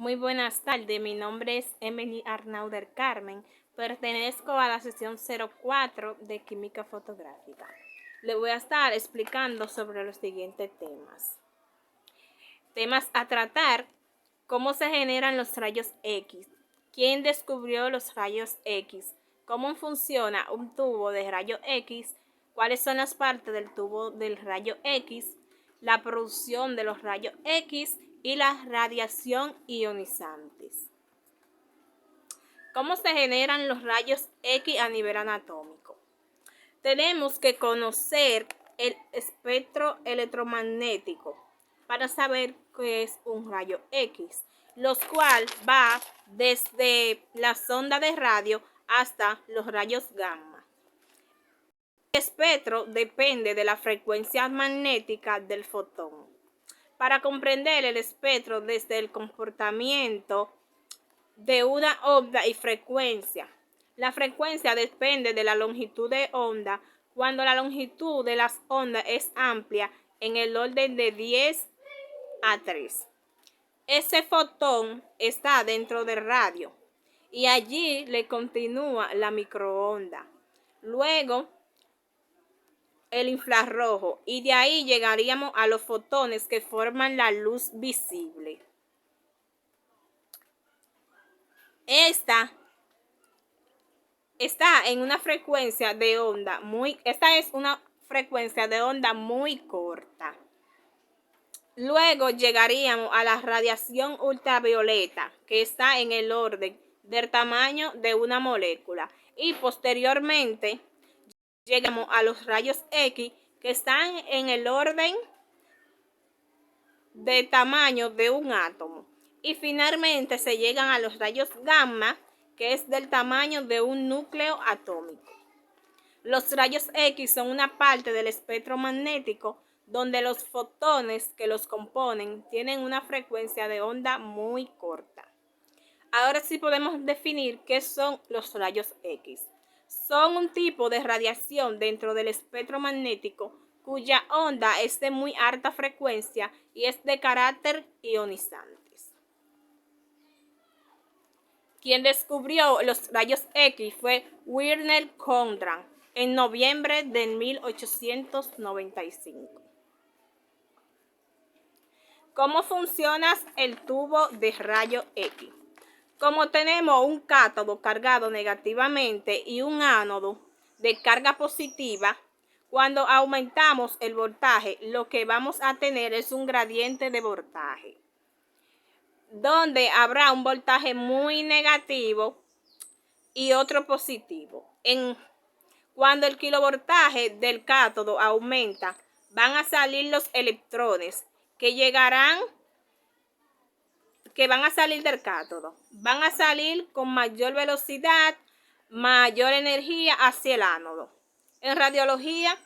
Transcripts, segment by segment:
Muy buenas tardes, mi nombre es Emily Arnauder Carmen, pertenezco a la sesión 04 de Química Fotográfica. Le voy a estar explicando sobre los siguientes temas. Temas a tratar: cómo se generan los rayos X, quién descubrió los rayos X, cómo funciona un tubo de rayo X, cuáles son las partes del tubo del rayo X, la producción de los rayos X y la radiación ionizantes. ¿Cómo se generan los rayos X a nivel anatómico? Tenemos que conocer el espectro electromagnético para saber qué es un rayo X, los cuales va desde la sonda de radio hasta los rayos gamma. El espectro depende de la frecuencia magnética del fotón. Para comprender el espectro desde el comportamiento de una onda y frecuencia. La frecuencia depende de la longitud de onda. Cuando la longitud de las ondas es amplia, en el orden de 10 a 3. Ese fotón está dentro del radio y allí le continúa la microonda. Luego el infrarrojo, y de ahí llegaríamos a los fotones que forman la luz visible. Esta es una frecuencia de onda muy corta. Luego llegaríamos a la radiación ultravioleta, que está en el orden del tamaño de una molécula, y posteriormente llegamos a los rayos X, que están en el orden de tamaño de un átomo, y finalmente se llegan a los rayos gamma, que es del tamaño de un núcleo atómico. Los rayos X son una parte del espectro magnético donde los fotones que los componen tienen una frecuencia de onda muy corta. Ahora sí podemos definir qué son los rayos X. Son un tipo de radiación dentro del espectro magnético cuya onda es de muy alta frecuencia y es de carácter ionizante. Quien descubrió los rayos X fue Werner Conrad en noviembre de 1895. ¿Cómo funciona el tubo de rayo X? Como tenemos un cátodo cargado negativamente y un ánodo de carga positiva, cuando aumentamos el voltaje, lo que vamos a tener es un gradiente de voltaje, donde habrá un voltaje muy negativo y otro positivo. Cuando el kilovoltaje del cátodo aumenta, van a salir los electrones que van a salir del cátodo. Van a salir con mayor velocidad, mayor energía hacia el ánodo. En radiología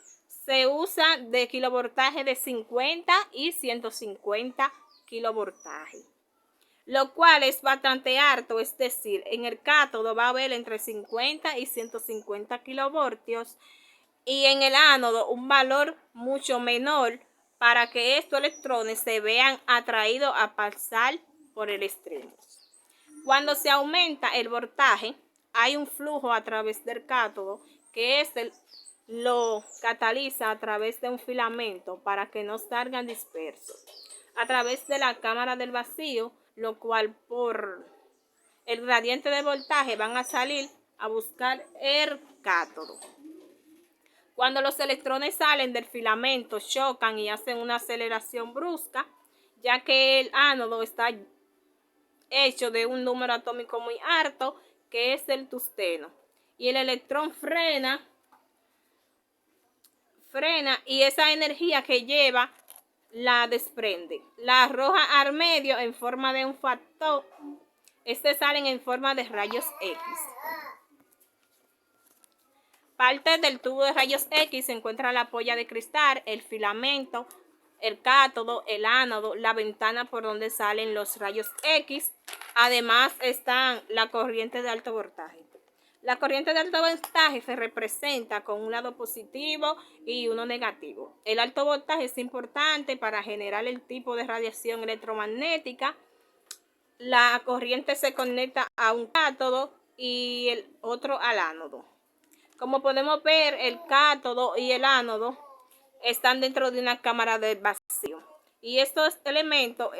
se usa de kilovoltaje de 50 y 150 kilovoltaje, lo cual es bastante alto, es decir, en el cátodo va a haber entre 50 y 150 kilovoltios y en el ánodo un valor mucho menor para que estos electrones se vean atraídos a pasar por el extremo. Cuando se aumenta el voltaje, hay un flujo a través del cátodo que lo cataliza a través de un filamento para que no salgan dispersos a través de la cámara del vacío, lo cual por el gradiente de voltaje van a salir a buscar el cátodo. Cuando los electrones salen del filamento, chocan y hacen una aceleración brusca, ya que el ánodo está hecho de un número atómico muy alto, que es el tungsteno, y el electrón frena y esa energía que lleva la desprende, la arroja al medio en forma de un factor. Salen en forma de rayos X. Parte del tubo de rayos X se encuentra la polla de cristal, el filamento, el cátodo, el ánodo, la ventana por donde salen los rayos X. Además están la corriente de alto voltaje. La corriente de alto voltaje se representa con un lado positivo y uno negativo. El alto voltaje es importante para generar el tipo de radiación electromagnética la corriente se conecta a un cátodo y el otro al ánodo. Como podemos ver, el cátodo y el ánodo están dentro de una cámara de vacío. Y estos elementos,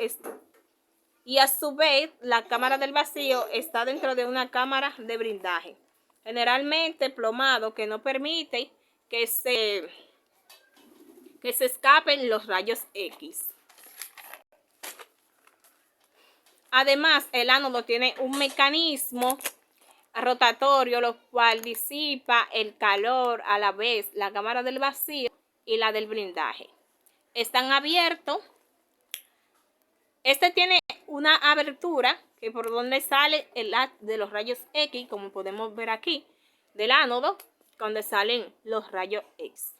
y a su vez, la cámara del vacío está dentro de una cámara de blindaje, generalmente plomado, que no permite que se escapen los rayos X. Además, el ánodo tiene un mecanismo rotatorio, lo cual disipa el calor a la vez la cámara del vacío y la del blindaje. Están abiertos. Este tiene una abertura que por donde sale el haz de los rayos X, como podemos ver aquí, del ánodo, donde salen los rayos X.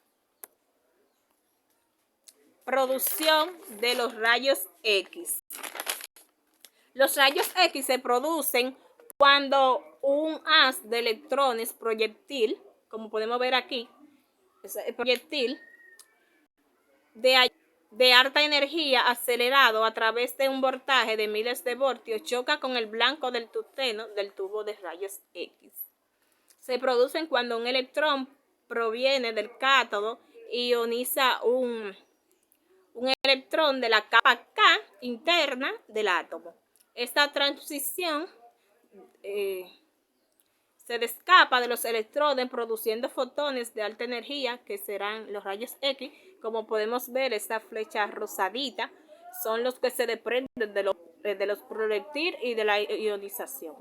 Producción de los rayos X. Los rayos X se producen cuando un haz de electrones proyectil, como podemos ver aquí, el proyectil de alta energía acelerado a través de un voltaje de miles de voltios choca con el blanco del tungsteno del tubo de rayos X. Se producen cuando un electrón proviene del cátodo y ioniza un electrón de la capa K interna del átomo. Esta transición se escapa de los electrones produciendo fotones de alta energía que serán los rayos X. Como podemos ver, esta flecha rosadita son los que se desprenden de los proyectiles y de la ionización.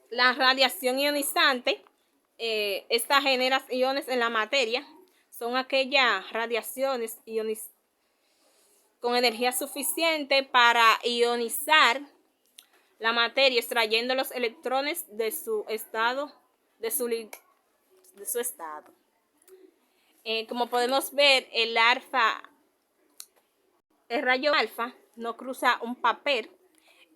La radiación ionizante, esta genera iones en la materia. Son aquellas radiaciones con energía suficiente para ionizar la materia, extrayendo los electrones de su estado. Como podemos ver, el rayo alfa no cruza un papel,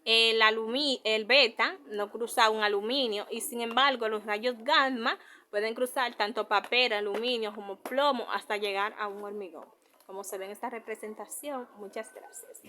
el beta no cruza un aluminio, y sin embargo los rayos gamma pueden cruzar tanto papel, aluminio como plomo hasta llegar a un hormigón. Como se ve en esta representación. Muchas gracias.